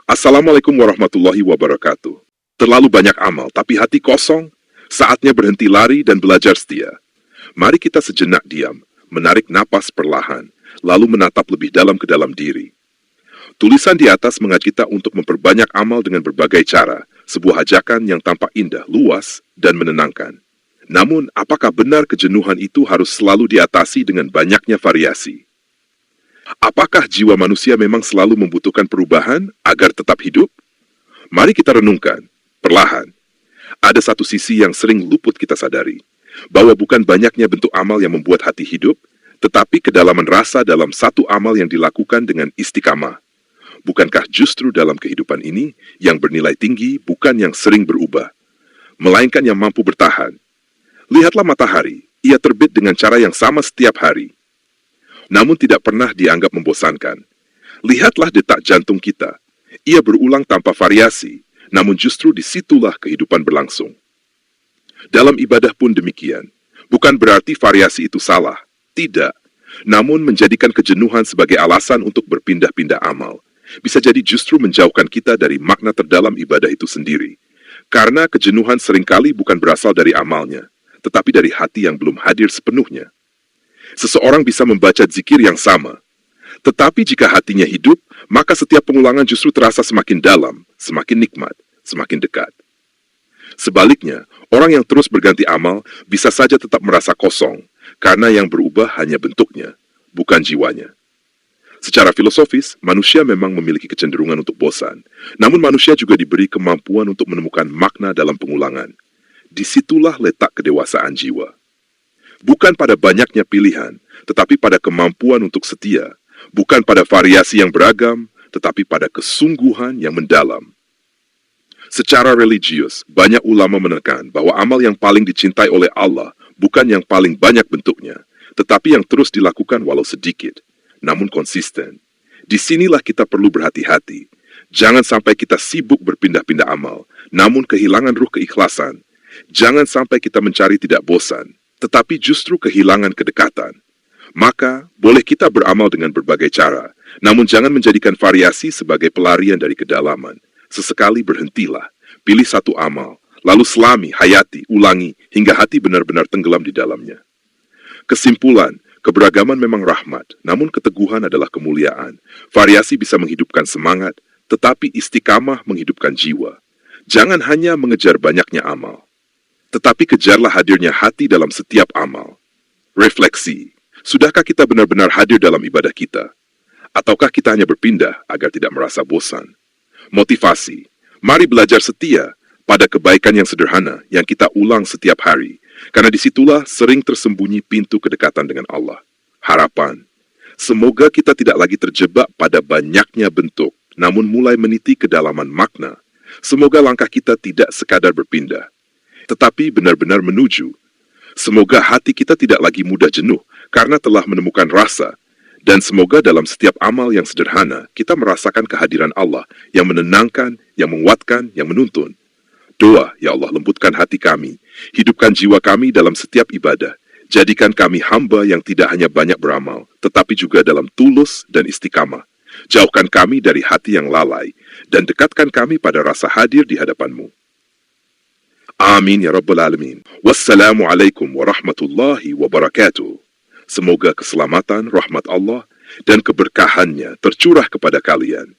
Assalamualaikum warahmatullahi wabarakatuh. Terlalu banyak amal, tapi hati kosong. Saatnya berhenti lari dan belajar setia. Mari kita sejenak diam, menarik napas perlahan, lalu menatap lebih dalam ke dalam diri. Tulisan di atas mengajak kita untuk memperbanyak amal dengan berbagai cara, sebuah ajakan yang tampak indah, luas, dan menenangkan. Namun, apakah benar kejenuhan itu harus selalu diatasi dengan banyaknya variasi? Apakah jiwa manusia memang selalu membutuhkan perubahan agar tetap hidup? Mari kita renungkan, perlahan. Ada satu sisi yang sering luput kita sadari, bahwa bukan banyaknya bentuk amal yang membuat hati hidup, tetapi kedalaman rasa dalam satu amal yang dilakukan dengan istiqamah. Bukankah justru dalam kehidupan ini yang bernilai tinggi bukan yang sering berubah, melainkan yang mampu bertahan? Lihatlah matahari, ia terbit dengan cara yang sama setiap hari, namun tidak pernah dianggap membosankan. Lihatlah detak jantung kita, ia berulang tanpa variasi, namun justru disitulah kehidupan berlangsung. Dalam ibadah pun demikian, bukan berarti variasi itu salah, tidak, namun menjadikan kejenuhan sebagai alasan untuk berpindah-pindah amal, bisa jadi justru menjauhkan kita dari makna terdalam ibadah itu sendiri, karena kejenuhan seringkali bukan berasal dari amalnya, tetapi dari hati yang belum hadir sepenuhnya. Seseorang bisa membaca zikir yang sama, tetapi jika hatinya hidup, maka setiap pengulangan justru terasa semakin dalam, semakin nikmat, semakin dekat. Sebaliknya, orang yang terus berganti amal bisa saja tetap merasa kosong, karena yang berubah hanya bentuknya, bukan jiwanya. Secara filosofis, manusia memang memiliki kecenderungan untuk bosan, namun manusia juga diberi kemampuan untuk menemukan makna dalam pengulangan. Disitulah letak kedewasaan jiwa. Bukan pada banyaknya pilihan, tetapi pada kemampuan untuk setia. Bukan pada variasi yang beragam, tetapi pada kesungguhan yang mendalam. Secara religius, banyak ulama menekan bahwa amal yang paling dicintai oleh Allah bukan yang paling banyak bentuknya, tetapi yang terus dilakukan walau sedikit, namun konsisten. Disinilah kita perlu berhati-hati. Jangan sampai kita sibuk berpindah-pindah amal, namun kehilangan ruh keikhlasan. Jangan sampai kita mencari tidak bosan, tetapi justru kehilangan kedekatan. Maka, boleh kita beramal dengan berbagai cara, namun jangan menjadikan variasi sebagai pelarian dari kedalaman. Sesekali berhentilah, pilih satu amal, lalu selami, hayati, ulangi, hingga hati benar-benar tenggelam di dalamnya. Kesimpulan, keberagaman memang rahmat, namun keteguhan adalah kemuliaan. Variasi bisa menghidupkan semangat, tetapi istiqamah menghidupkan jiwa. Jangan hanya mengejar banyaknya amal, tetapi kejarlah hadirnya hati dalam setiap amal. Refleksi, sudahkah kita benar-benar hadir dalam ibadah kita? Ataukah kita hanya berpindah agar tidak merasa bosan? Motivasi, mari belajar setia pada kebaikan yang sederhana yang kita ulang setiap hari, karena disitulah sering tersembunyi pintu kedekatan dengan Allah. Harapan, semoga kita tidak lagi terjebak pada banyaknya bentuk, namun mulai meniti kedalaman makna. Semoga langkah kita tidak sekadar berpindah, tetapi benar-benar menuju. Semoga hati kita tidak lagi mudah jenuh karena telah menemukan rasa, dan semoga dalam setiap amal yang sederhana kita merasakan kehadiran Allah yang menenangkan, yang menguatkan, yang menuntun. Doa, ya Allah, lembutkan hati kami, hidupkan jiwa kami dalam setiap ibadah, jadikan kami hamba yang tidak hanya banyak beramal, tetapi juga dalam tulus dan istiqamah. Jauhkan kami dari hati yang lalai, dan dekatkan kami pada rasa hadir di hadapan-Mu. Amin ya Rabbal Alamin. Wassalamualaikum warahmatullahi wabarakatuh. Semoga keselamatan, rahmat Allah, dan keberkahannya tercurah kepada kalian.